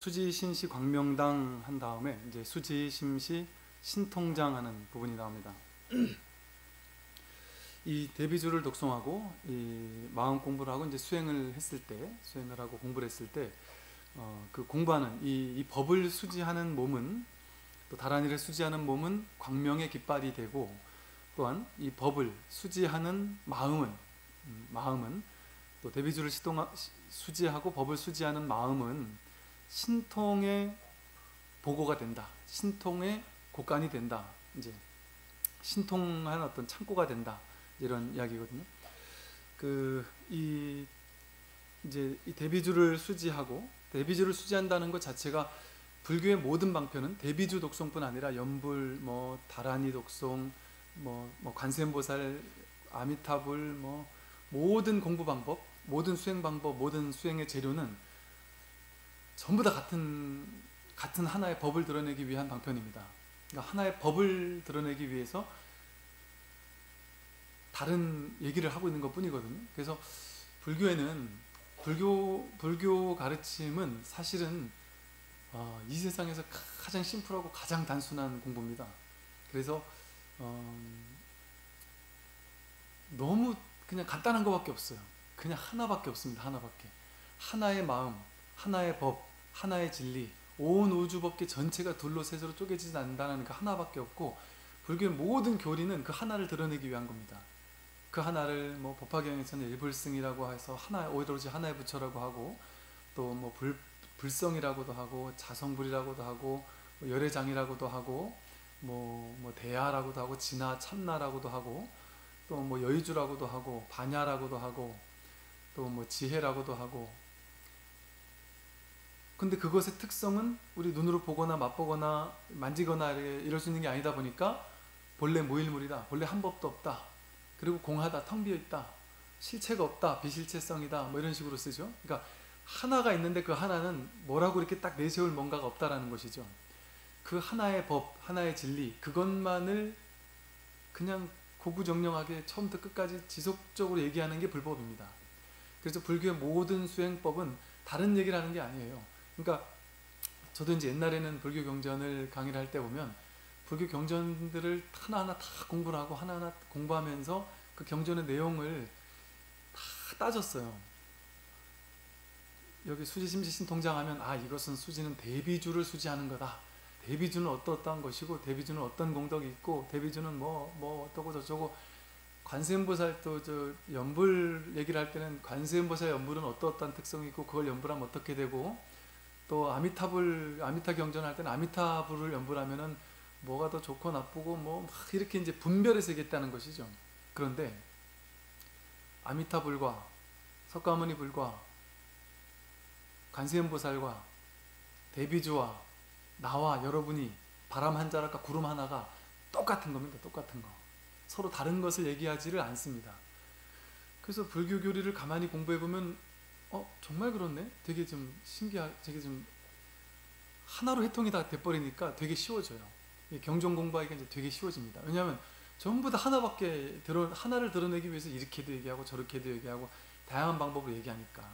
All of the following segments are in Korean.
수지, 신시, 광명당 한 다음에 이제 수지, 심시, 신통장 하는 부분이 나옵니다. 이 대비주를 독송하고 이 마음 공부를 하고 이제 수행을 하고 공부를 했을 때 그 공부하는 이 법을 수지하는 몸은, 또 다란이를 수지하는 몸은 광명의 깃발이 되고, 또한 이 법을 수지하는 마음은 또 대비주를 수지하고 법을 수지하는 마음은 신통의 보고가 된다. 신통의 곳간이 된다. 이제 신통한 어떤 창고가 된다. 이런 이야기거든요. 이제 이 대비주를 수지한다는 것 자체가 불교의 모든 방편은 대비주 독송뿐 아니라 연불, 다란이 독송, 관세음보살, 아미타불, 모든 공부 방법, 모든 수행 방법, 모든 수행의 재료는 전부 다 같은 하나의 법을 드러내기 위한 방편입니다. 그러니까 하나의 법을 드러내기 위해서 다른 얘기를 하고 있는 것 뿐이거든요. 그래서 불교 가르침은 사실은 이 세상에서 가장 심플하고 가장 단순한 공부입니다. 그래서 너무 그냥 간단한 것밖에 없어요. 그냥 하나밖에 없습니다. 하나밖에. 하나의 마음, 하나의 법, 하나의 진리, 온 우주법계 전체가 둘로 셋으로 쪼개지지 않는다는 그 하나밖에 없고, 불교의 모든 교리는 그 하나를 드러내기 위한 겁니다. 그 하나를 법화경에서는 일불승이라고 해서 오로지 하나의 부처라고 하고, 또 불성이라고도 하고, 자성불이라고도 하고, 열애장이라고도 하고, 대야라고도 하고, 진화 참나라고도 하고, 또 여의주라고도 하고, 반야라고도 하고, 또 지혜라고도 하고. 근데 그것의 특성은 우리 눈으로 보거나 맛보거나 만지거나 이럴 수 있는 게 아니다 보니까 본래 무일물이다, 본래 한 법도 없다, 그리고 공하다, 텅 비어있다, 실체가 없다, 비실체성이다, 이런 식으로 쓰죠. 그러니까 하나가 있는데 그 하나는 뭐라고 이렇게 딱 내세울 뭔가가 없다라는 것이죠. 그 하나의 법, 하나의 진리, 그것만을 그냥 고구정령하게 처음부터 끝까지 지속적으로 얘기하는 게 불법입니다. 그래서 불교의 모든 수행법은 다른 얘기를 하는 게 아니에요. 그러니까 저도 이제 옛날에는 불교 경전을 강의를 할 때 보면 불교 경전들을 하나하나 다 공부를 하고 하나하나 공부하면서 그 경전의 내용을 다 따졌어요. 여기 수지심시 신통장하면 이것은 수지는 대비주를 수지하는 거다. 대비주는 어떠한 것이고, 대비주는 어떤 공덕이 있고, 대비주는 어떠고 저쩌고. 관세음보살 연불 얘기를 할 때는 관세음보살 연불은 어떠한 특성이 있고, 그걸 연불하면 어떻게 되고, 또 아미타 경전할 때는 아미타불을 연불하면은 뭐가 더 좋고 나쁘고 막 이렇게 이제 분별해서 얘기했다는 것이죠. 그런데 아미타불과 석가모니불과 관세음보살과 대비주와 나와 여러분이 바람 한 자락과 구름 하나가 똑같은 겁니다. 똑같은 거. 서로 다른 것을 얘기하지를 않습니다. 그래서 불교 교리를 가만히 공부해보면 정말 그렇네? 되게 좀 되게 좀 하나로 해통이 다 돼버리니까 되게 쉬워져요. 경전 공부하기가 이제 되게 쉬워집니다. 왜냐하면 전부 다 하나를 드러내기 위해서 이렇게도 얘기하고 저렇게도 얘기하고 다양한 방법으로 얘기하니까.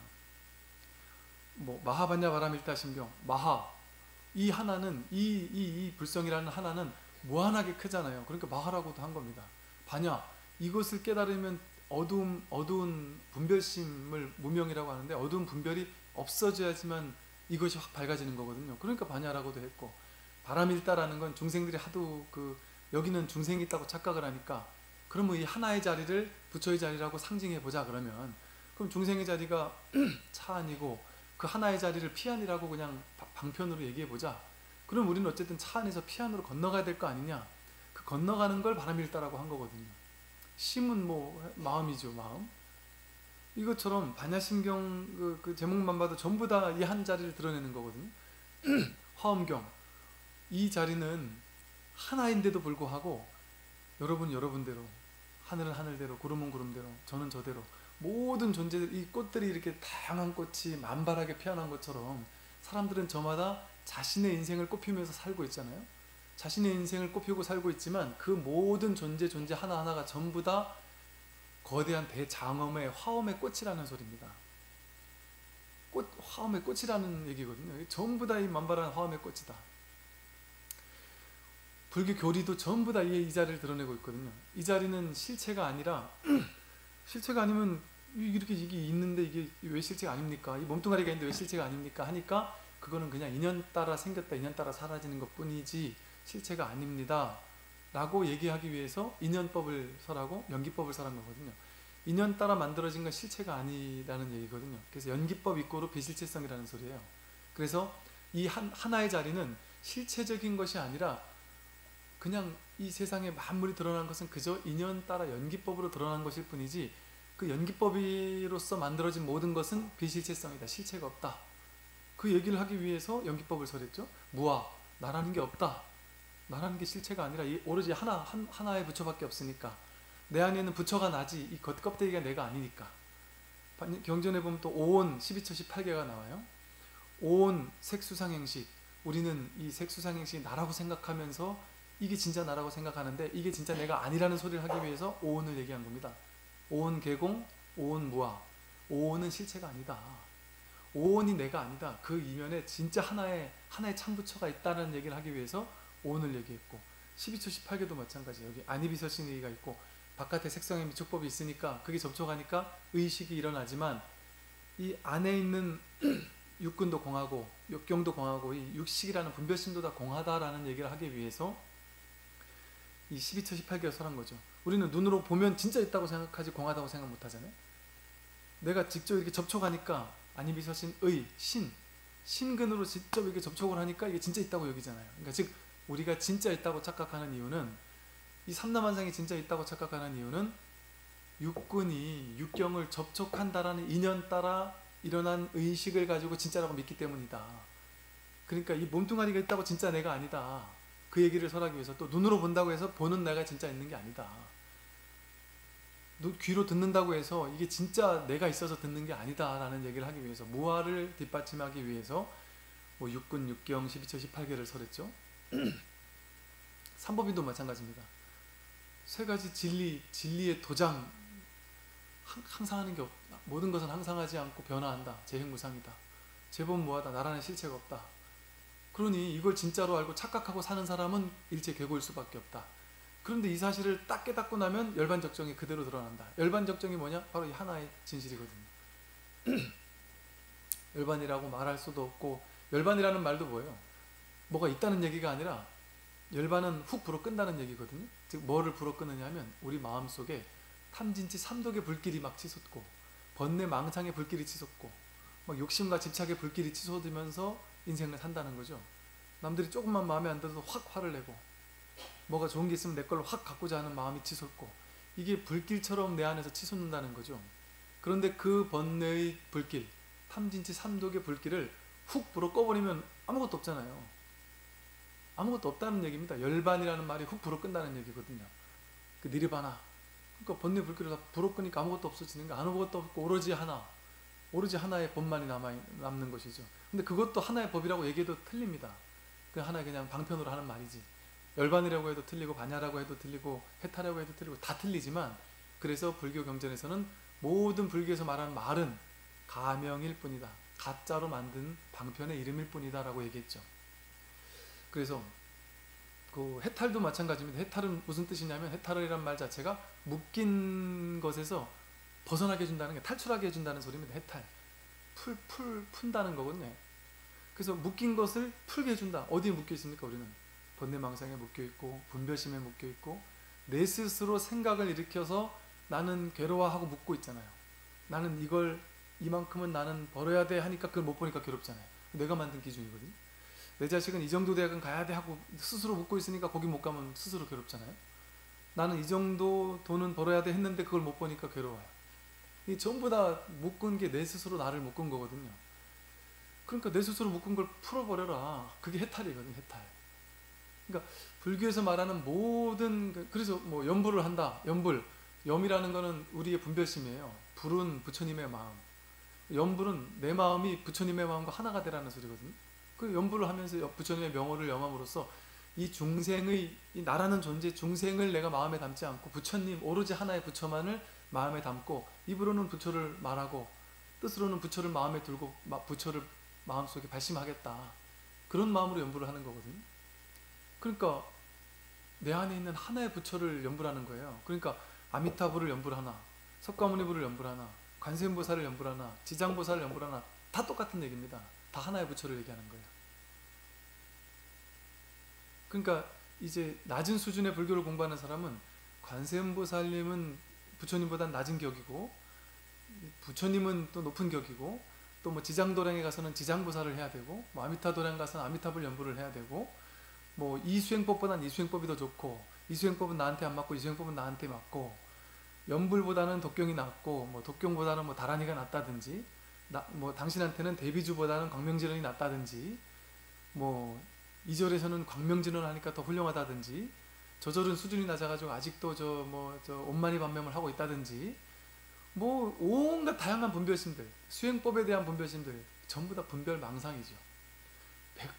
마하반야 바라밀다신경, 이 하나는 이 불성이라는 하나는 무한하게 크잖아요. 그러니까 마하라고도 한 겁니다. 반야, 이것을 깨달으면 어두운 분별심을 무명이라고 하는데, 어두운 분별이 없어져야지만 이것이 확 밝아지는 거거든요. 그러니까 반야라고도 했고, 바람일다라는 건 중생들이 하도 여기는 중생이 있다고 착각을 하니까, 그러면 이 하나의 자리를 부처의 자리라고 상징해 보자 그러면, 그럼 중생의 자리가 차안이고 그 하나의 자리를 피안이라고 그냥 방편으로 얘기해 보자. 그럼 우리는 어쨌든 차안에서 피안으로 건너가야 될 거 아니냐. 그 건너가는 걸 바람일다라고 한 거거든요. 심은 마음이죠, 마음. 이것처럼 반야심경 그 제목만 봐도 전부 다 이 한 자리를 드러내는 거거든요. 화엄경, 이 자리는 하나인데도 불구하고 여러분 여러분대로, 하늘은 하늘대로, 구름은 구름대로, 저는 저대로, 모든 존재들, 이 꽃들이 이렇게 다양한 꽃이 만발하게 피어난 것처럼 사람들은 저마다 자신의 인생을 꽃피우면서 살고 있잖아요. 자신의 인생을 꽃피우고 살고 있지만 그 모든 존재 하나하나가 전부 다 거대한 대장엄의 화엄의 꽃이라는 소리입니다. 꽃, 화엄의 꽃이라는 얘기거든요. 전부 다 이 만발한 화엄의 꽃이다. 불교 교리도 전부 다 이 자리를 드러내고 있거든요. 이 자리는 실체가 아니라 실체가 아니면 이렇게 이게 있는데 이게 왜 실체가 아닙니까? 이 몸뚱아리가 있는데 왜 실체가 아닙니까? 하니까 그거는 그냥 인연 따라 생겼다, 인연 따라 사라지는 것 뿐이지 실체가 아닙니다 라고 얘기하기 위해서 인연법을 설하고 연기법을 설한 거거든요. 인연 따라 만들어진 건 실체가 아니라는 얘기거든요. 그래서 연기법 이꼬르 비실체성이라는 소리예요. 그래서 이 하나의 자리는 실체적인 것이 아니라 그냥 이 세상에 만물이 드러난 것은 그저 인연 따라 연기법으로 드러난 것일 뿐이지 그 연기법으로서 만들어진 모든 것은 비실체성이다. 실체가 없다. 그 얘기를 하기 위해서 연기법을 설했죠. 무아, 나라는 게 없다. 나라는 게 실체가 아니라 오로지 하나의 부처밖에 없으니까 내 안에는 부처가 나지 이 겉껍데기가 내가 아니니까. 경전에 보면 또 오온 12처 18개가 나와요. 오온 색수상행식, 우리는 이 색수상행식이 나라고 생각하면서 이게 진짜 나라고 생각하는데 이게 진짜 내가 아니라는 소리를 하기 위해서 오온을 얘기한 겁니다. 오온 개공, 오온 무아. 오온은 실체가 아니다. 오온이 내가 아니다. 그 이면에 진짜 하나의 참부처가 있다는 얘기를 하기 위해서 오온을 얘기했고 12처 18개도 마찬가지예요. 여기 아니비서신의가 있고 바깥에 색성의 미촉법이 있으니까 그게 접촉하니까 의식이 일어나지만 이 안에 있는 육근도 공하고 육경도 공하고 이 육식이라는 분별심도 다 공하다라는 얘기를 하기 위해서 이 12처 18개를 설한 거죠. 우리는 눈으로 보면 진짜 있다고 생각하지 공하다고 생각 못 하잖아요. 내가 직접 이렇게 접촉하니까 아니비서신의 신근으로 직접 이렇게 접촉을 하니까 이게 진짜 있다고 여기잖아요. 그러니까 즉 우리가 진짜 있다고 착각하는 이유는 이 삼라만상이 진짜 있다고 착각하는 이유는 육근이 육경을 접촉한다라는 인연 따라 일어난 의식을 가지고 진짜라고 믿기 때문이다. 그러니까 이 몸뚱아리가 있다고 진짜 내가 아니다. 그 얘기를 설하기 위해서 또 눈으로 본다고 해서 보는 내가 진짜 있는 게 아니다. 귀로 듣는다고 해서 이게 진짜 내가 있어서 듣는 게 아니다 라는 얘기를 하기 위해서 무아를 뒷받침하기 위해서 뭐 육근, 육경, 12처, 18개를 설했죠. 삼법인도 마찬가지입니다. 세 가지 진리의 도장 항상 하는 게 없다. 모든 것은 항상하지 않고 변화한다. 재행무상이다. 재본무하다. 나라는 실체가 없다. 그러니 이걸 진짜로 알고 착각하고 사는 사람은 일체 괴고일 수밖에 없다. 그런데 이 사실을 딱 깨닫고 나면 열반적정이 그대로 드러난다. 열반적정이 뭐냐? 바로 이 하나의 진실이거든요. 열반이라고 말할 수도 없고 열반이라는 말도 뭐예요? 뭐가 있다는 얘기가 아니라 열반은 훅 불어 끈다는 얘기거든요. 즉 뭐를 불어 끄느냐 하면 우리 마음속에 탐진치 삼독의 불길이 막 치솟고 번뇌 망상의 불길이 치솟고 막 욕심과 집착의 불길이 치솟으면서 인생을 산다는 거죠. 남들이 조금만 마음에 안 들어도 확 화를 내고 뭐가 좋은 게 있으면 내 걸로 확 갖고자 하는 마음이 치솟고 이게 불길처럼 내 안에서 치솟는다는 거죠. 그런데 그 번뇌의 불길, 탐진치 삼독의 불길을 훅 불어 꺼버리면 아무것도 없잖아요. 아무것도 없다는 얘기입니다. 열반이라는 말이 훅 불어 끈다는 얘기거든요. 그 니르바나. 그러니까 번뇌 불길을 다 불어 끄니까 아무것도 없어지는 거, 아무것도 없고 오로지 하나의 법만이 남는 것이죠. 근데 그것도 하나의 법이라고 얘기해도 틀립니다. 그 하나의 그냥 방편으로 하는 말이지. 열반이라고 해도 틀리고 반야라고 해도 틀리고 해탈이라고 해도 틀리고 다 틀리지만 그래서 불교 경전에서는 모든 불교에서 말하는 말은 가명일 뿐이다. 가짜로 만든 방편의 이름일 뿐이다 라고 얘기했죠. 그래서 그 해탈도 마찬가지입니다. 해탈은 무슨 뜻이냐면 해탈이란 말 자체가 묶인 것에서 벗어나게 해준다는 게 탈출하게 해준다는 소리입니다. 해탈. 푼다는 거거든요. 그래서 묶인 것을 풀게 해준다. 어디에 묶여 있습니까? 우리는 번뇌망상에 묶여 있고 분별심에 묶여 있고 내 스스로 생각을 일으켜서 나는 괴로워하고 묶고 있잖아요. 나는 이만큼은 나는 벌어야 돼 하니까 그걸 못 보니까 괴롭잖아요. 내가 만든 기준이거든요. 내 자식은 이 정도 대학은 가야 돼 하고 스스로 묶고 있으니까 거기 못 가면 스스로 괴롭잖아요. 나는 이 정도 돈은 벌어야 돼 했는데 그걸 못 보니까 괴로워요. 이 전부 다 묶은 게 내 스스로 나를 묶은 거거든요. 그러니까 내 스스로 묶은 걸 풀어버려라. 그게 해탈이거든요. 해탈. 그러니까 불교에서 말하는 모든, 그래서 뭐 염불을 한다. 염이라는 거는 우리의 분별심이에요. 불은 부처님의 마음. 염불은 내 마음이 부처님의 마음과 하나가 되라는 소리거든요. 그 염불을 하면서 부처님의 명호를 염함으로써 이 중생의, 이 나라는 존재 중생을 내가 마음에 담지 않고 부처님 오로지 하나의 부처만을 마음에 담고 입으로는 부처를 말하고 뜻으로는 부처를 마음에 두고 부처를 마음속에 발심하겠다. 그런 마음으로 연부를 하는 거거든요. 그러니까 내 안에 있는 하나의 부처를 연부를 하는 거예요. 그러니까 아미타부를 연부를 하나, 석가모니부를 연부를 하나, 관세음보살을 연부를 하나, 지장보살을 연부를 하나, 다 똑같은 얘기입니다. 다 하나의 부처를 얘기하는 거예요. 그러니까 이제 낮은 수준의 불교를 공부하는 사람은 관세음보살님은 부처님보다 낮은 격이고, 부처님은 또 높은 격이고, 또 뭐 지장도량에 가서는 지장보살을 해야 되고, 뭐 아미타도량 가서는 아미타불 연부를 해야 되고, 뭐 이수행법보다는 이수행법이 더 좋고, 이수행법은 나한테 안 맞고 이수행법은 나한테 맞고, 연불보다는 독경이 낫고, 뭐 독경보다는 뭐 다란이가 낫다든지, 뭐 당신한테는 대비주보다는 광명진원이 낫다든지, 뭐 이절에서는 광명진원 하니까 더 훌륭하다든지, 저절은 수준이 낮아가지고 아직도 저 온만이 반면을 하고 있다든지, 뭐 온갖 다양한 분별심들, 수행법에 대한 분별심들 전부 다 분별망상이죠.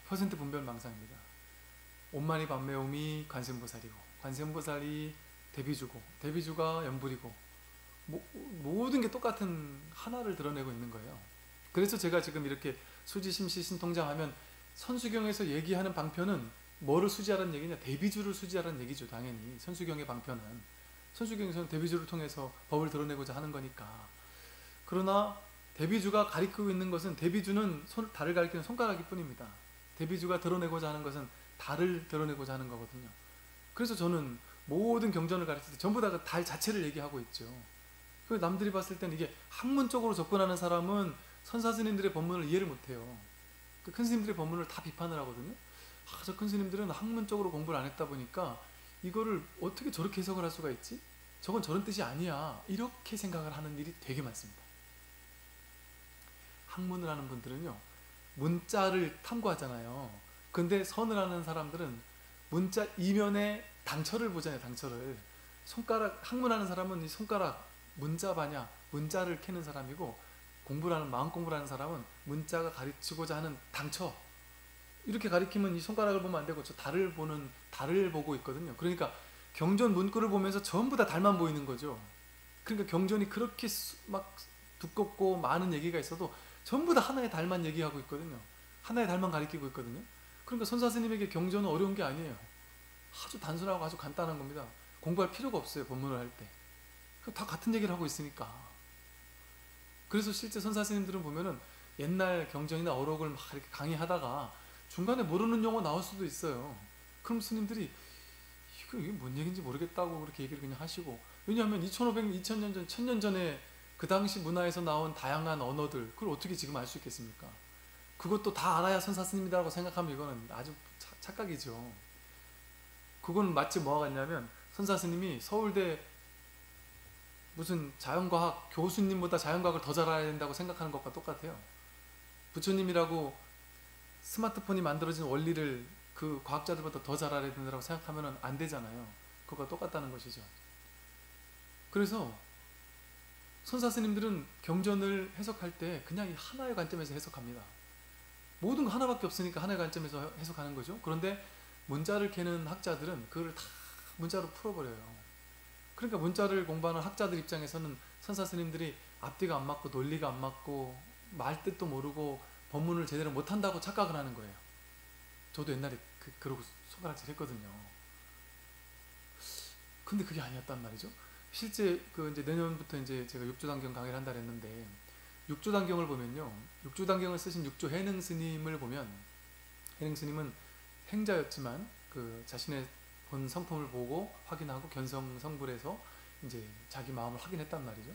100% 분별망상입니다. 온만이 반매옴이 관세음보살이고, 관세음보살이 대비주고, 대비주가 연불이고, 모든 게 똑같은 하나를 드러내고 있는 거예요. 그래서 제가 지금 이렇게 수지심시 신통장하면 선수경에서 얘기하는 방편은 뭐를 수지하라는 얘기냐? 대비주를 수지하라는 얘기죠. 당연히 선수경의 방편은, 선수경에서는 대비주를 통해서 법을 드러내고자 하는 거니까. 그러나 대비주가 가리키고 있는 것은, 대비주는 달을 가리키는 손가락일 뿐입니다. 대비주가 드러내고자 하는 것은 달을 드러내고자 하는 거거든요. 그래서 저는 모든 경전을 가르칠 때 전부 다 그 달 자체를 얘기하고 있죠. 남들이 봤을 때는 이게 학문적으로 접근하는 사람은 선사스님들의 법문을 이해를 못해요. 큰 스님들의 법문을 다 비판을 하거든요. 저 큰 스님들은 학문적으로 공부를 안 했다 보니까 이거를 어떻게 저렇게 해석을 할 수가 있지? 저건 저런 뜻이 아니야. 이렇게 생각을 하는 일이 되게 많습니다. 학문을 하는 분들은요, 문자를 탐구하잖아요. 근데 선을 하는 사람들은 문자 이면에 당처를 보잖아요. 당처를. 손가락, 학문하는 사람은 이 손가락, 문자바냐, 문자를 캐는 사람이고, 공부를 하는, 마음 공부를 하는 사람은 문자가 가르치고자 하는 당처, 이렇게 가리키면 이 손가락을 보면 안 되고 저 달을 보고 있거든요. 그러니까 경전 문구를 보면서 전부 다 달만 보이는 거죠. 그러니까 경전이 그렇게 막 두껍고 많은 얘기가 있어도 전부 다 하나의 달만 얘기하고 있거든요. 하나의 달만 가리키고 있거든요. 그러니까 선사스님에게 경전은 어려운 게 아니에요. 아주 단순하고 아주 간단한 겁니다. 공부할 필요가 없어요. 법문을 할 때. 다 같은 얘기를 하고 있으니까. 그래서 실제 선사스님들은 보면은 옛날 경전이나 어록을 막 이렇게 강의하다가 중간에 모르는 용어 나올 수도 있어요. 그럼 스님들이 이게 뭔 얘기인지 모르겠다고 그렇게 얘기를 그냥 하시고, 왜냐하면 2500년, 2000년 전, 1000년 전에 그 당시 문화에서 나온 다양한 언어들, 그걸 어떻게 지금 알 수 있겠습니까? 그것도 다 알아야 선사스님이라고 생각하면 이거는 아주 착각이죠. 그건 마치 뭐가 같냐면, 선사스님이 서울대 무슨 자연과학 교수님보다 자연과학을 더 잘 알아야 된다고 생각하는 것과 똑같아요. 부처님이라고 스마트폰이 만들어진 원리를 그 과학자들보다 더 잘 알아야 된다고 생각하면 안 되잖아요. 그거가 똑같다는 것이죠. 그래서 선사스님들은 경전을 해석할 때 그냥 이 하나의 관점에서 해석합니다. 모든 거 하나밖에 없으니까 하나의 관점에서 해석하는 거죠. 그런데 문자를 캐는 학자들은 그걸 다 문자로 풀어버려요. 그러니까 문자를 공부하는 학자들 입장에서는 선사스님들이 앞뒤가 안 맞고 논리가 안 맞고 말 뜻도 모르고 법문을 제대로 못한다고 착각을 하는 거예요. 저도 옛날에 그러고 손가락질 했거든요. 근데 그게 아니었단 말이죠. 실제 이제 내년부터 이제 제가 육조단경 강의를 한다 그랬는데, 육조단경을 보면요, 육조단경을 쓰신 육조 해능 스님을 보면, 해능 스님은 행자였지만 그 자신의 본 성품을 보고 확인하고 견성 성불해서 이제 자기 마음을 확인했단 말이죠.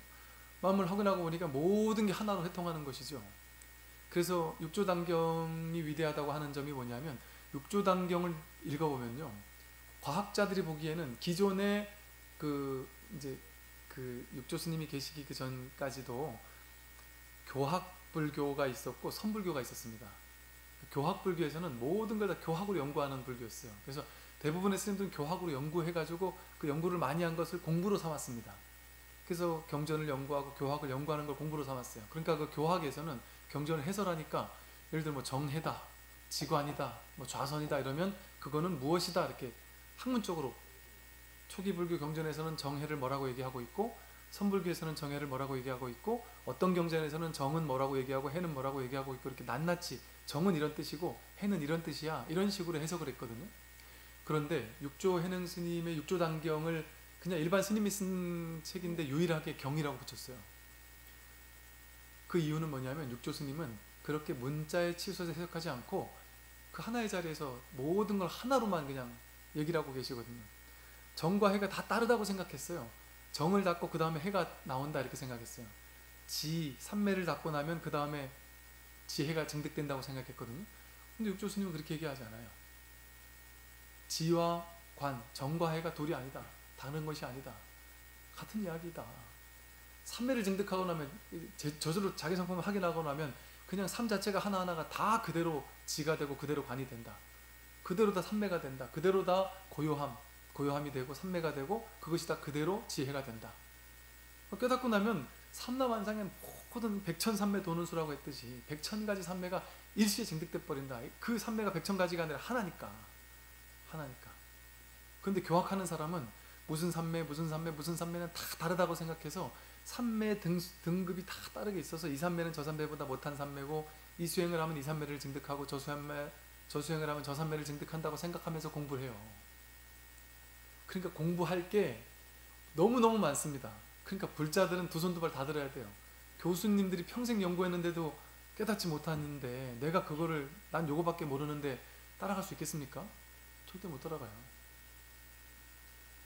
마음을 확인하고 보니까 모든 게 하나로 회통하는 것이죠. 그래서 육조단경이 위대하다고 하는 점이 뭐냐면, 육조단경을 읽어보면요, 과학자들이 보기에는 기존에 이제 육조 스님이 계시기 그 전까지도 교학불교가 있었고 선불교가 있었습니다. 교학불교에서는 모든 걸 다 교학으로 연구하는 불교였어요. 그래서 대부분의 스님들은 교학으로 연구해가지고 그 연구를 많이 한 것을 공부로 삼았습니다. 그래서 경전을 연구하고 교학을 연구하는 걸 공부로 삼았어요. 그러니까 그 교학에서는 경전을 해설하니까 예를 들어 뭐 정해다, 지관이다, 뭐 좌선이다 이러면 그거는 무엇이다 이렇게 학문적으로, 초기 불교 경전에서는 정해를 뭐라고 얘기하고 있고 선불교에서는 정해를 뭐라고 얘기하고 있고 어떤 경전에서는 정은 뭐라고 얘기하고 해는 뭐라고 얘기하고 있고 이렇게 낱낱이 정은 이런 뜻이고 해는 이런 뜻이야 이런 식으로 해석을 했거든요. 그런데 육조 해능 스님의 육조 단경을 그냥 일반 스님이 쓴 책인데 유일하게 경이라고 붙였어요. 그 이유는 뭐냐면 육조 스님은 그렇게 문자에 치우쳐서 해석하지 않고 그 하나의 자리에서 모든 걸 하나로만 그냥 얘기를 하고 계시거든요. 정과 해가 다 다르다고 생각했어요. 정을 닫고 그 다음에 해가 나온다 이렇게 생각했어요. 지, 삼매를 닫고 나면 그 다음에 지해가 증득된다고 생각했거든요. 근데 육조 스님은 그렇게 얘기하지 않아요. 지와 관, 정과 해가 둘이 아니다. 다른 것이 아니다. 같은 이야기다. 삼매를 증득하고 나면 저절로 자기 성품을 확인하고 나면 그냥 삶 자체가 하나하나가 다 그대로 지가 되고 그대로 관이 된다. 그대로 다 삼매가 된다. 그대로 다 고요함이 되고 삼매가 되고 그것이 다 그대로 지혜가 된다. 깨닫고 나면 삼라만상엔 모든 백천삼매 도는 수라고 했듯이 백천가지 삼매가 일시에 증득돼 버린다. 그 삼매가 백천가지가 아니라 하나니까. 그런데 교학하는 사람은 무슨 삼매는 다 다르다고 생각해서 삼매 등급이 다 다르게 있어서 이 삼매는 저 삼매보다 못한 삼매고 이 수행을 하면 이 삼매를 증득하고 저 수행을 하면 저 삼매를 증득한다고 생각하면서 공부를 해요. 그러니까 공부할 게 너무너무 많습니다. 그러니까 불자들은 두 손 두 발 다 들어야 돼요. 교수님들이 평생 연구했는데도 깨닫지 못하는데 내가 그거를 난 요거밖에 모르는데 따라갈 수 있겠습니까? 절대 못 따라가요.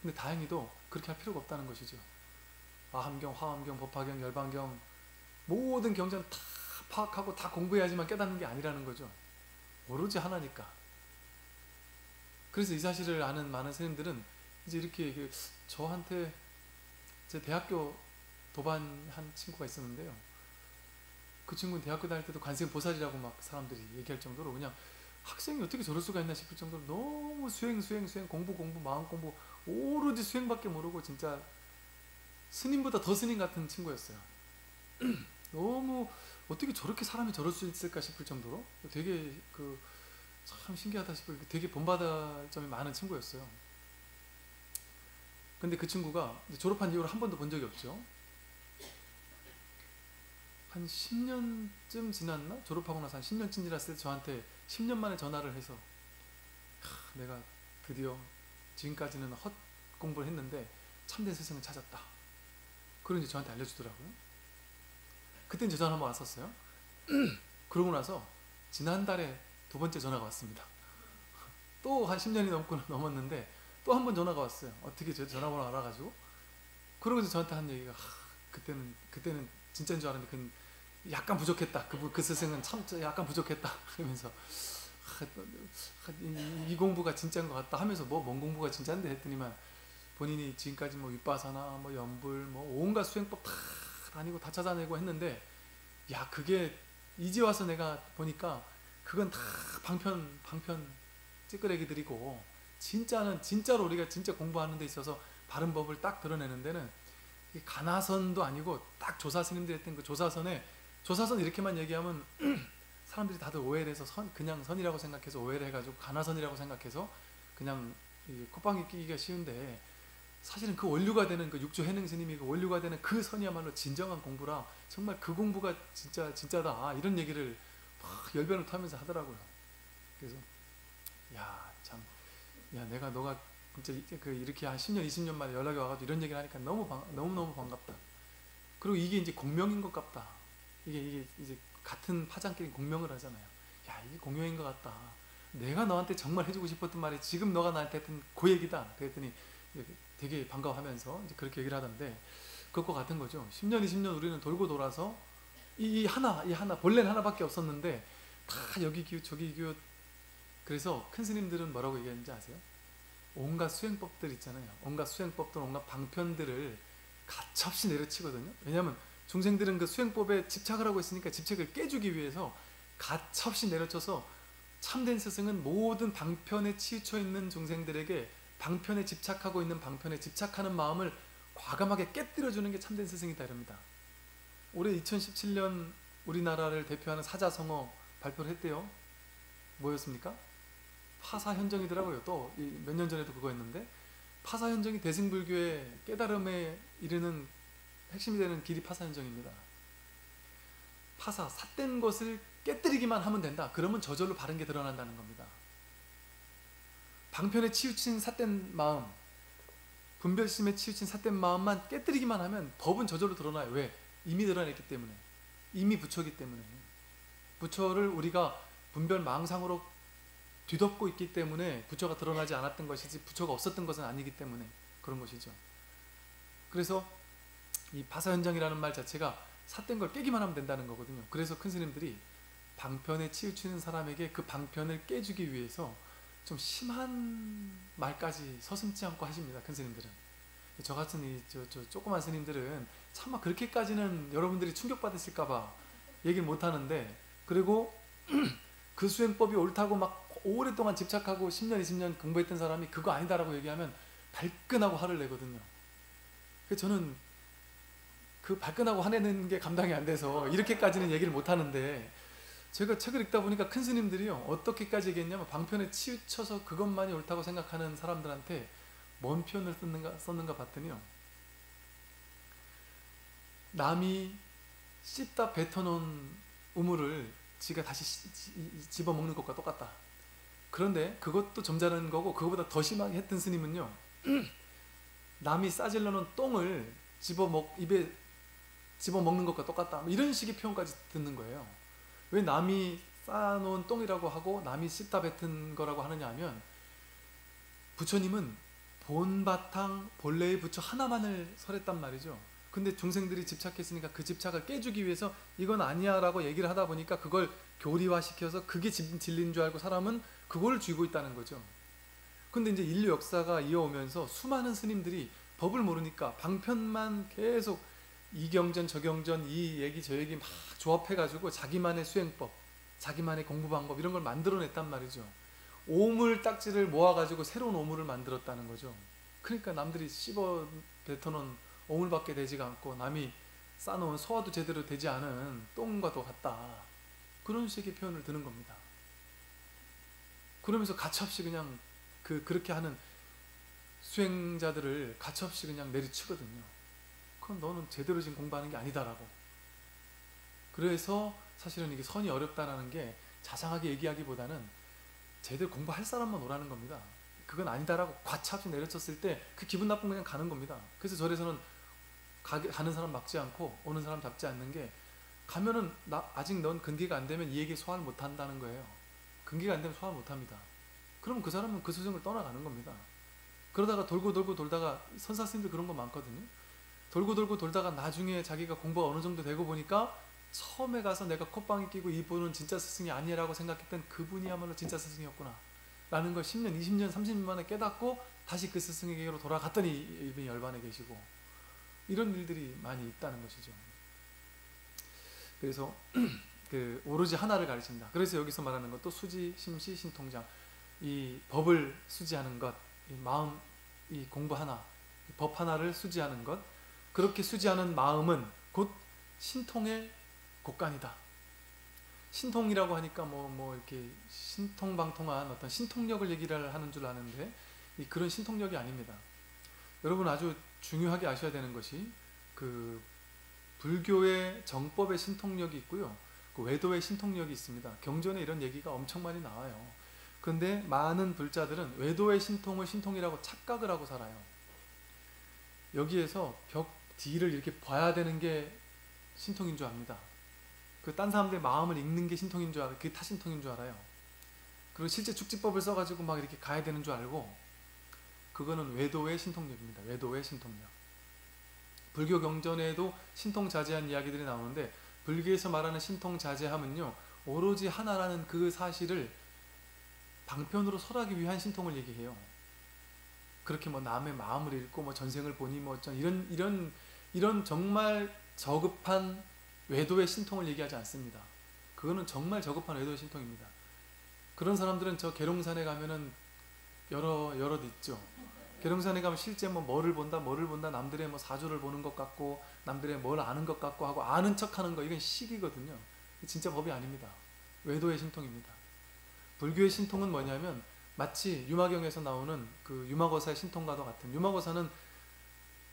근데 다행히도 그렇게 할 필요가 없다는 것이죠. 아함경, 화엄경, 법화경, 열반경 모든 경전 다 파악하고 다 공부해야지만 깨닫는 게 아니라는 거죠. 오로지 하나니까. 그래서 이 사실을 아는 많은 스님들은 이제 이렇게 저한테 제 대학교 도반한 친구가 있었는데요. 그 친구는 대학교 다닐 때도 관세음보살이라고 막 사람들이 얘기할 정도로 그냥 학생이 어떻게 저럴 수가 있나 싶을 정도로 너무 수행 공부 마음 공부 오로지 수행밖에 모르고 진짜 스님보다 더 스님 같은 친구였어요. 너무 어떻게 저렇게 사람이 저럴 수 있을까 싶을 정도로 되게 참 신기하다 싶을 되게 본받을 점이 많은 친구였어요. 근데 그 친구가 졸업한 이후로 한 번도 본 적이 없죠. 한 10년쯤 지났나? 졸업하고 나서 한 10년쯤 지났을 때 저한테 10년 만에 전화를 해서 내가 드디어 지금까지는 헛 공부를 했는데 참된 스승을 찾았다. 그걸 이제 저한테 알려주더라고요. 그때 이제 전화 한번 왔었어요. 그러고 나서 지난달에 두 번째 전화가 왔습니다. 또 한 10년이 넘었는데 또 한 번 전화가 왔어요. 어떻게 제 전화번호 알아가지고 그러고 이제 저한테 한 얘기가 그때는 진짜인 줄 알았는데 그 약간 부족했다. 그 스승은 참 약간 부족했다. 그러면서 이 공부가 진짜인 것 같다 하면서 뭔 공부가 진짜인데 했더니만 본인이 지금까지 뭐 윗바사나 뭐 연불 뭐 온갖 수행법 다 다니고 다 찾아내고 했는데 야 그게 이제 와서 내가 보니까 그건 다 방편 찌끄레기들이고 진짜로 우리가 진짜 공부하는 데 있어서 바른 법을 딱 드러내는 데는 가나선도 아니고 딱 조사스님들이 했던 그 조사선 이렇게만 얘기하면 사람들이 다들 오해를 해서 그냥 선이라고 생각해서 오해를 해가지고 가나선이라고 생각해서 그냥 콧방귀 끼기가 쉬운데 사실은 그 원류가 되는 그 육조 해능 스님이 그 원류가 되는 그 선이야말로 진정한 공부라 정말 그 공부가 진짜다 이런 얘기를 막 열변을 토하면서 하더라고요. 그래서 내가 너가 진짜 이렇게 한 10년 20년 만에 연락이 와가지고 이런 얘기를 하니까 너무 반갑다. 그리고 이게 이제 공명인 것 같다. 이게 이제 같은 파장끼리 공명을 하잖아요. 야 이게 공명인 것 같다. 내가 너한테 정말 해주고 싶었던 말이 지금 너가 나한테 했던 그 얘기다. 그랬더니 되게 반가워하면서 이제 그렇게 얘기를 하던데 그것과 같은 거죠. 10년 20년 우리는 돌고 돌아서 이 하나 본래는 하나밖에 없었는데 다 여기 기웃 저기 기웃. 그래서 큰 스님들은 뭐라고 얘기하는지 아세요? 온갖 수행법들 있잖아요. 온갖 수행법들 온갖 방편들을 가차없이 내려치거든요. 왜냐하면 중생들은 그 수행법에 집착을 하고 있으니까 집착을 깨주기 위해서 가차없이 내려쳐서 참된 스승은 모든 방편에 치우쳐 있는 중생들에게 방편에 집착하고 있는 방편에 집착하는 마음을 과감하게 깨뜨려주는 게 참된 스승이다 이럽니다. 올해 2017년 우리나라를 대표하는 사자성어 발표를 했대요. 뭐였습니까? 파사현정이더라고요. 또 몇 년 전에도 그거 했는데 파사현정이 대승불교의 깨달음에 이르는 핵심이 되는 길이 파사 현정입니다. 파사, 삿된 것을 깨뜨리기만 하면 된다. 그러면 저절로 바른 게 드러난다는 겁니다. 방편에 치우친 삿된 마음, 분별심에 치우친 삿된 마음만 깨뜨리기만 하면 법은 저절로 드러나요. 왜? 이미 드러냈기 때문에. 이미 부처기 때문에. 부처를 우리가 분별 망상으로 뒤덮고 있기 때문에 부처가 드러나지 않았던 것이지 부처가 없었던 것은 아니기 때문에 그런 것이죠. 그래서 이 파사 현장이라는 말 자체가 삿된 걸 깨기만 하면 된다는 거거든요. 그래서 큰 스님들이 방편에 치우치는 사람에게 그 방편을 깨주기 위해서 좀 심한 말까지 서슴지 않고 하십니다. 큰 스님들은. 저 같은 저 조그만 스님들은 차마 그렇게까지는 여러분들이 충격받으실까봐 얘기를 못하는데, 그리고 그 수행법이 옳다고 막 오랫동안 집착하고 10년 20년 공부했던 사람이 그거 아니다라고 얘기하면 발끈하고 화를 내거든요. 그래서 저는 그 발끈하고 화내는 게 감당이 안 돼서 이렇게까지는 얘기를 못하는데, 제가 책을 읽다 보니까 큰 스님들이요 어떻게까지 얘기했냐면, 방편에 치우쳐서 그것만이 옳다고 생각하는 사람들한테 뭔 표현을 썼는가 봤더니요, 남이 씹다 뱉어놓은 우물을 지가 다시 집어먹는 것과 똑같다. 그런데 그것도 점잖은 거고, 그거보다 더 심하게 했던 스님은요, 남이 싸질러 놓은 똥을 입에 집어먹는 것과 똑같다, 이런 식의 표현까지 듣는 거예요. 왜 남이 쌓아놓은 똥이라고 하고 남이 씹다 뱉은 거라고 하느냐 하면, 부처님은 본바탕 본래의 부처 하나만을 설했단 말이죠. 근데 중생들이 집착했으니까 그 집착을 깨주기 위해서 이건 아니야 라고 얘기를 하다 보니까 그걸 교리화시켜서 그게 진리인 줄 알고 사람은 그걸 쥐고 있다는 거죠. 근데 이제 인류 역사가 이어오면서 수많은 스님들이 법을 모르니까 방편만 계속 이경전 저경전 이 얘기 저 얘기 막 조합해가지고 자기만의 수행법, 자기만의 공부 방법 이런 걸 만들어냈단 말이죠. 오물 딱지를 모아가지고 새로운 오물을 만들었다는 거죠. 그러니까 남들이 씹어 뱉어놓은 오물밖에 되지가 않고 남이 싸놓은 소화도 제대로 되지 않은 똥과도 같다, 그런 식의 표현을 드는 겁니다. 그러면서 가차없이 그냥 그렇게 하는 수행자들을 가차없이 그냥 내리치거든요. 그건 너는 제대로 지금 공부하는 게 아니다라고. 그래서 사실은 이게 선이 어렵다라는 게 자상하게 얘기하기보다는 제대로 공부할 사람만 오라는 겁니다. 그건 아니다라고 과차없이 내려쳤을 때 그 기분 나쁜 그냥 가는 겁니다. 그래서 절에서는 가는 사람 막지 않고 오는 사람 잡지 않는 게, 가면은 아직 넌 근기가 안 되면 이 얘기 소화를 못 한다는 거예요. 근기가 안 되면 소화를 못 합니다. 그럼 그 사람은 그 수정을 떠나가는 겁니다. 그러다가 돌고 돌다가 선사 스님들 그런 거 많거든요. 돌고 돌다가 나중에 자기가 공부가 어느 정도 되고 보니까 처음에 가서 내가 콧방귀 끼고 이분은 진짜 스승이 아니라고 생각했던 그분이야말로 진짜 스승이었구나 라는 걸 10년, 20년, 30년 만에 깨닫고 다시 그 스승에게로 돌아갔더니 이분이 열반에 계시고, 이런 일들이 많이 있다는 것이죠. 그래서 오로지 하나를 가르친다. 그래서 여기서 말하는 것도 수지, 심시, 신통장, 이 법을 수지하는 것, 이 마음, 이 공부 하나, 이 법 하나를 수지하는 것, 그렇게 수지하는 마음은 곧 신통의 곳간이다. 신통이라고 하니까 뭐 이렇게 신통방통한 어떤 신통력을 얘기를 하는 줄 아는데, 그런 신통력이 아닙니다. 여러분 아주 중요하게 아셔야 되는 것이, 그 불교의 정법의 신통력이 있고요, 그 외도의 신통력이 있습니다. 경전에 이런 얘기가 엄청 많이 나와요. 그런데 많은 불자들은 외도의 신통을 신통이라고 착각을 하고 살아요. 여기에서 벽 뒤를 이렇게 봐야 되는 게 신통인 줄 압니다. 그 딴 사람들의 마음을 읽는 게 신통인 줄 알아요. 그게 타신통인 줄 알아요. 그리고 실제 축지법을 써가지고 막 이렇게 가야 되는 줄 알고, 그거는 외도의 신통력입니다. 외도의 신통력. 불교 경전에도 신통자제한 이야기들이 나오는데, 불교에서 말하는 신통자제함은요, 오로지 하나라는 그 사실을 방편으로 설하기 위한 신통을 얘기해요. 그렇게 뭐 남의 마음을 읽고 뭐 전생을 보니 뭐 이런 정말 저급한 외도의 신통을 얘기하지 않습니다. 그거는 정말 저급한 외도의 신통입니다. 그런 사람들은 저 계룡산에 가면은 여럿 있죠. 계룡산에 가면 실제 뭐를 본다 남들의 뭐 사주를 보는 것 같고 남들의 뭘 아는 것 같고 하고 아는 척하는 거, 이건 시기거든요. 진짜 법이 아닙니다. 외도의 신통입니다. 불교의 신통은 뭐냐면 마치 유마경에서 나오는 그 유마거사의 신통과도 같은, 유마거사는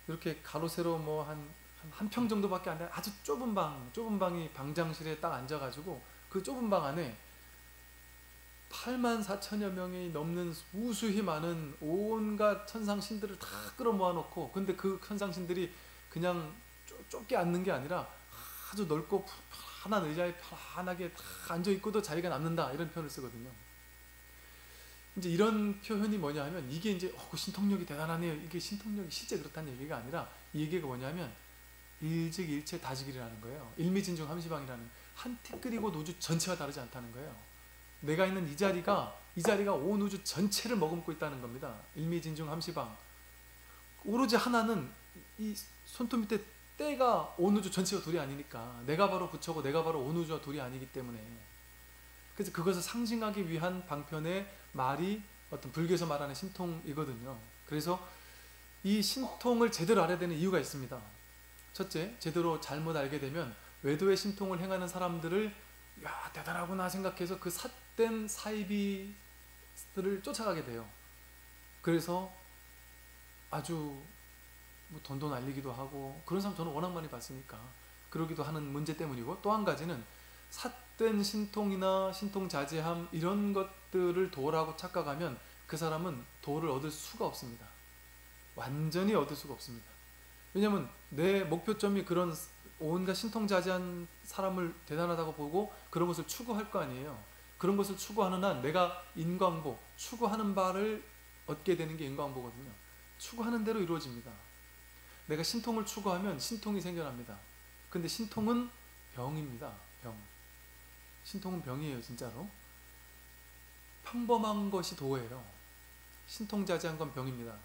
이렇게 가로 세로 뭐 한 한 평 정도밖에 안 되는 아주 좁은 방이 방장실에 딱 앉아가지고 그 좁은 방 안에 8만 4천여 명이 넘는 무수히 많은 온갖 천상신들을 다 끌어모아 놓고, 근데 그 천상신들이 그냥 좁게 앉는 게 아니라 아주 넓고 편한 의자에 편안하게 다 앉아있고도 자리가 남는다, 이런 표현을 쓰거든요. 이제 이런 표현이 뭐냐 하면, 이게 이제 그 신통력이 대단하네요, 이게 신통력이 실제 그렇다는 얘기가 아니라, 이 얘기가 뭐냐면 일직일체 다지기라는 거예요. 일미진중 함시방이라는, 한 티끌이고 우주 전체가 다르지 않다는 거예요. 내가 있는 이 자리가 온 우주 전체를 머금고 있다는 겁니다. 일미진중 함시방. 오로지 하나는 이 손톱 밑에 때가 온 우주 전체가 둘이 아니니까, 내가 바로 부처고 내가 바로 온 우주와 둘이 아니기 때문에, 그래서 그것을 상징하기 위한 방편의 말이 어떤 불교에서 말하는 신통이거든요. 그래서 이 신통을 제대로 알아야 되는 이유가 있습니다. 첫째, 제대로 잘못 알게 되면 외도의 신통을 행하는 사람들을 야 대단하구나 생각해서 그 삿된 사이비들을 쫓아가게 돼요. 그래서 아주 뭐 돈도 날리기도 하고, 그런 사람 저는 워낙 많이 봤으니까 그러기도 하는 문제 때문이고, 또 한 가지는 삿된 신통이나 신통자제함 이런 것들을 도라고 착각하면 그 사람은 도를 얻을 수가 없습니다. 완전히 얻을 수가 없습니다. 왜냐하면 내 목표점이 그런 온갖 신통자제한 사람을 대단하다고 보고 그런 것을 추구할 거 아니에요. 그런 것을 추구하는 한 내가 인광보, 추구하는 바를 얻게 되는 게 인광보거든요. 추구하는 대로 이루어집니다. 내가 신통을 추구하면 신통이 생겨납니다. 근데 신통은 병입니다. 병. 신통은 병이에요, 진짜로. 평범한 것이 도예요. 신통자제한 건 병입니다.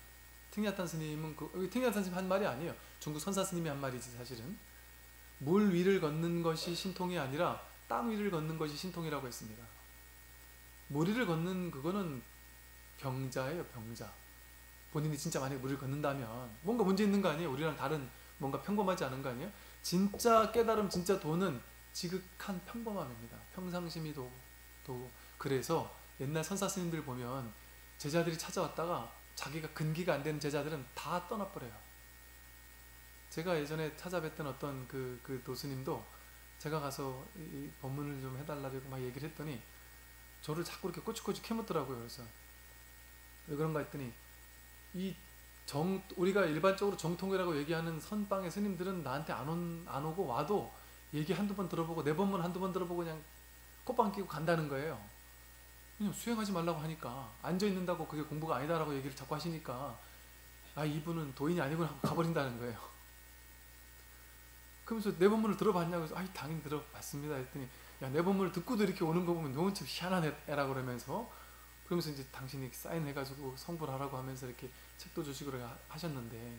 팅야탄 스님은 팅야탄 스님 한 말이 아니에요. 중국 선사 스님이 한 말이지 사실은. 물 위를 걷는 것이 신통이 아니라 땅 위를 걷는 것이 신통이라고 했습니다. 물 위를 걷는 그거는 병자예요, 병자. 본인이 진짜 만약에 물을 걷는다면 뭔가 문제 있는 거 아니에요? 우리랑 다른 뭔가 평범하지 않은 거 아니에요? 진짜 깨달음, 진짜 도는 지극한 평범함입니다. 평상심이 도. 그래서 옛날 선사 스님들 보면 제자들이 찾아왔다가 자기가 근기가 안 되는 제자들은 다 떠나버려요. 제가 예전에 찾아뵀던 어떤 그 도스님도 제가 가서 이 법문을 좀 해달라고 막 얘기를 했더니 저를 자꾸 이렇게 꼬치꼬치 캐묻더라고요. 그래서 왜 그런가 했더니 우리가 일반적으로 정통이라고 얘기하는 선방의 스님들은 나한테 안 오고 와도 얘기 한두 번 들어보고 내 법문 한두 번 들어보고 그냥 꽃방 끼고 간다는 거예요. 그냥 수행하지 말라고 하니까, 앉아있는다고 그게 공부가 아니다라고 얘기를 자꾸 하시니까 아 이분은 도인이 아니구나 하고 가버린다는 거예요. 그러면서 내 법문을 들어봤냐고 해서 아이 당연히 들어봤습니다 했더니, 야 내 법문을 듣고도 이렇게 오는 거 보면 너무 참 희한한 애라 그러면서 이제 당신이 사인해가지고 성불 하라고 하면서 이렇게 책도 주시고 하셨는데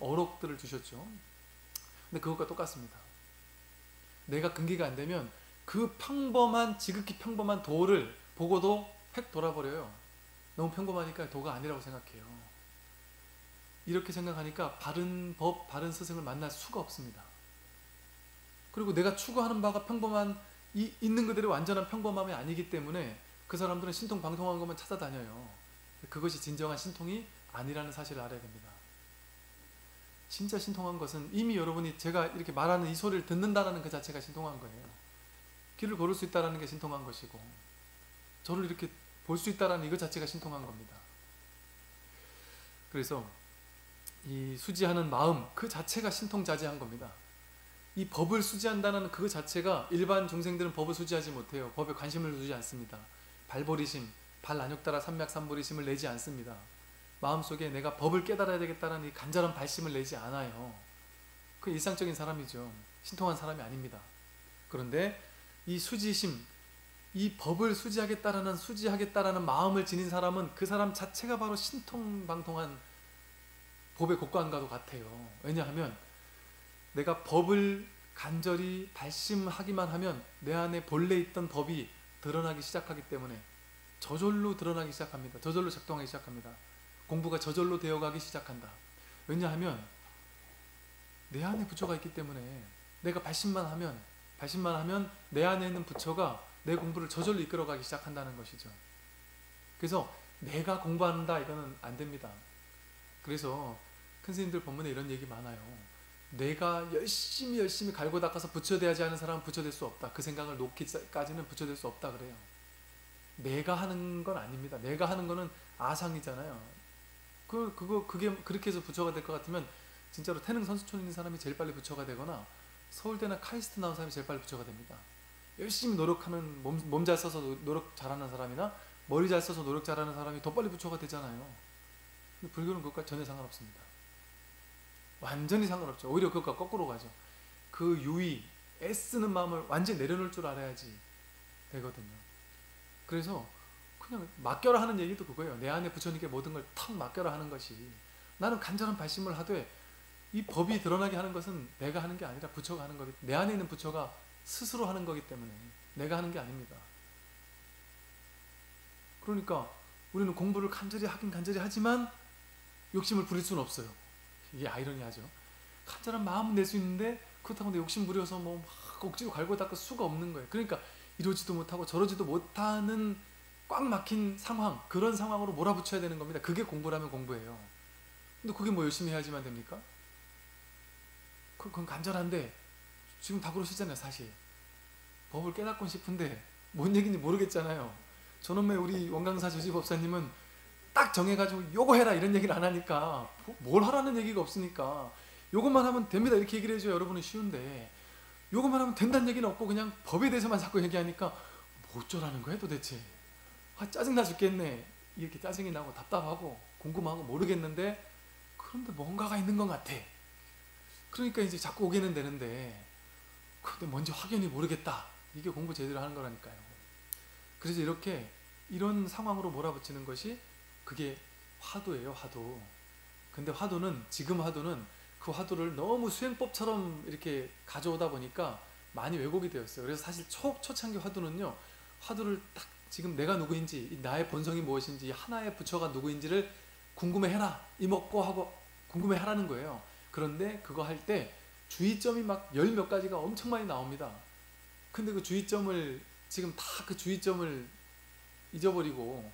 어록들을 주셨죠. 근데 그것과 똑같습니다. 내가 근기가 안 되면 그 평범한 지극히 평범한 도를 보고도 팩 돌아버려요. 너무 평범하니까 도가 아니라고 생각해요. 이렇게 생각하니까 바른 법, 바른 스승을 만날 수가 없습니다. 그리고 내가 추구하는 바가 있는 그대로 완전한 평범함이 아니기 때문에 그 사람들은 신통 방통한 것만 찾아다녀요. 그것이 진정한 신통이 아니라는 사실을 알아야 됩니다. 진짜 신통한 것은 이미 여러분이 제가 이렇게 말하는 이 소리를 듣는다는 그 자체가 신통한 거예요. 길을 걸을 수 있다는 게 신통한 것이고, 저를 이렇게 볼 수 있다는 이것 자체가 신통한 겁니다. 그래서 이 수지하는 마음 그 자체가 신통자제한 겁니다. 이 법을 수지한다는 그 자체가, 일반 중생들은 법을 수지하지 못해요. 법에 관심을 두지 않습니다. 발보리심, 발안욕따라 삼맥삼보리심을 내지 않습니다. 마음속에 내가 법을 깨달아야 되겠다는 이 간절한 발심을 내지 않아요. 그 일상적인 사람이죠. 신통한 사람이 아닙니다. 그런데 이 수지심, 이 법을 수지하겠다라는 마음을 지닌 사람은 그 사람 자체가 바로 신통방통한 법의 곡관과도 같아요. 왜냐하면 내가 법을 간절히 발심하기만 하면 내 안에 본래 있던 법이 드러나기 시작하기 때문에 저절로 드러나기 시작합니다. 저절로 작동하기 시작합니다. 공부가 저절로 되어가기 시작한다. 왜냐하면 내 안에 부처가 있기 때문에 내가 발심만 하면 내 안에 있는 부처가 내 공부를 저절로 이끌어가기 시작한다는 것이죠. 그래서 내가 공부한다 이거는 안 됩니다. 그래서 큰 스님들 법문에 이런 얘기 많아요. 내가 열심히 갈고 닦아서 부처되지 않은 사람은 부처될 수 없다. 그 생각을 놓기까지는 부처될 수 없다 그래요. 내가 하는 건 아닙니다. 내가 하는 거는 아상이잖아요. 그게 그렇게 해서 부처가 될 것 같으면 진짜로 태능 선수촌 있는 사람이 제일 빨리 부처가 되거나 서울대나 카이스트 나온 사람이 제일 빨리 부처가 됩니다. 열심히 노력하는 몸 잘 써서 노력 잘하는 사람이나 머리 잘 써서 노력 잘하는 사람이 더 빨리 부처가 되잖아요. 근데 불교는 그것과 전혀 상관없습니다. 완전히 상관없죠. 오히려 그것과 거꾸로 가죠. 그 유의, 애쓰는 마음을 완전히 내려놓을 줄 알아야지 되거든요. 그래서 그냥 맡겨라 하는 얘기도 그거예요. 내 안에 부처님께 모든 걸 탁 맡겨라 하는 것이, 나는 간절한 발심을 하되 이 법이 드러나게 하는 것은 내가 하는 게 아니라 부처가 하는 거기, 내 안에 있는 부처가 스스로 하는 거기 때문에 내가 하는 게 아닙니다. 그러니까 우리는 공부를 간절히 하긴 간절히 하지만 욕심을 부릴 수는 없어요. 이게 아이러니하죠. 간절한 마음은 낼 수 있는데 그렇다고 내 욕심 부려서 뭐 막 억지로 갈고 닦을 수가 없는 거예요. 그러니까 이러지도 못하고 저러지도 못하는 꽉 막힌 상황, 그런 상황으로 몰아붙여야 되는 겁니다. 그게 공부라면 공부예요. 근데 그게 뭐 열심히 해야지만 됩니까? 그건 간절한데 지금 다 그러시잖아요. 사실 법을 깨닫고 싶은데 뭔 얘기인지 모르겠잖아요. 저놈의 우리 원강사 주지법사님은 딱 정해가지고 요거 해라 이런 얘기를 안 하니까 뭘 하라는 얘기가 없으니까 요것만 하면 됩니다 이렇게 얘기를 해줘야 여러분은 쉬운데, 요것만 하면 된다는 얘기는 없고 그냥 법에 대해서만 자꾸 얘기하니까 뭐 어쩌라는 거야 도대체. 아 짜증나 죽겠네. 이렇게 짜증이 나고 답답하고 궁금하고 모르겠는데 그런데 뭔가가 있는 것 같아. 그러니까 이제 자꾸 오게는 되는데 근데 뭔지 확연히 모르겠다. 이게 공부 제대로 하는 거라니까요. 그래서 이렇게 이런 상황으로 몰아붙이는 것이 그게 화두예요. 화두. 근데 화두는 지금 화두는 그 화두를 너무 수행법처럼 이렇게 가져오다 보니까 많이 왜곡이 되었어요. 그래서 사실 초창기 화두는요, 화두를 딱 지금 내가 누구인지, 나의 본성이 무엇인지, 하나의 부처가 누구인지를 궁금해해라 이먹고 하고 궁금해하라는 거예요. 그런데 그거 할 때 주의점이 막 열 몇 가지가 엄청 많이 나옵니다. 근데 그 주의점을 지금 다 그 주의점을 잊어버리고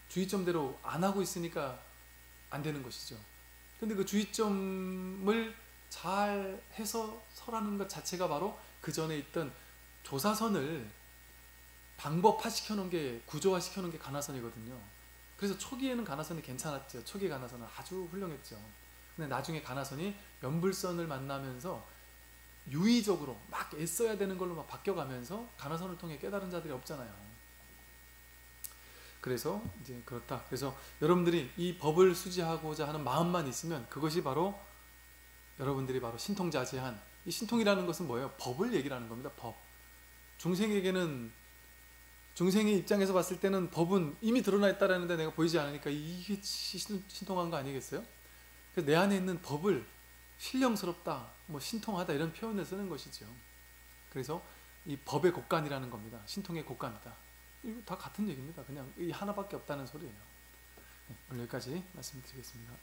주의점대로 안 하고 있으니까 안 되는 것이죠. 근데 그 주의점을 잘 해서 설하는 것 자체가 바로 그 전에 있던 조사선을 방법화 시켜놓은 게, 구조화 시켜놓은 게 가나선이거든요. 그래서 초기에는 가나선이 괜찮았죠. 초기 가나선은 아주 훌륭했죠. 근데 나중에 가나선이 연불선을 만나면서 유의적으로 막 애써야 되는 걸로 막 바뀌어가면서 가나선을 통해 깨달은 자들이 없잖아요. 그래서 이제 그렇다. 그래서 여러분들이 이 법을 수지하고자 하는 마음만 있으면 그것이 바로 여러분들이 바로 신통자제한, 이 신통이라는 것은 뭐예요? 법을 얘기하는 겁니다. 법. 중생에게는, 중생의 입장에서 봤을 때는 법은 이미 드러나 있다라는데 내가 보이지 않으니까 이게 신통한 거 아니겠어요? 그래서 내 안에 있는 법을 신령스럽다, 뭐 신통하다 이런 표현을 쓰는 것이죠. 그래서 이 법의 곡간이라는 겁니다. 신통의 곡간이다. 이거 다 같은 얘기입니다. 그냥 이 하나밖에 없다는 소리예요. 네, 오늘 여기까지 말씀드리겠습니다.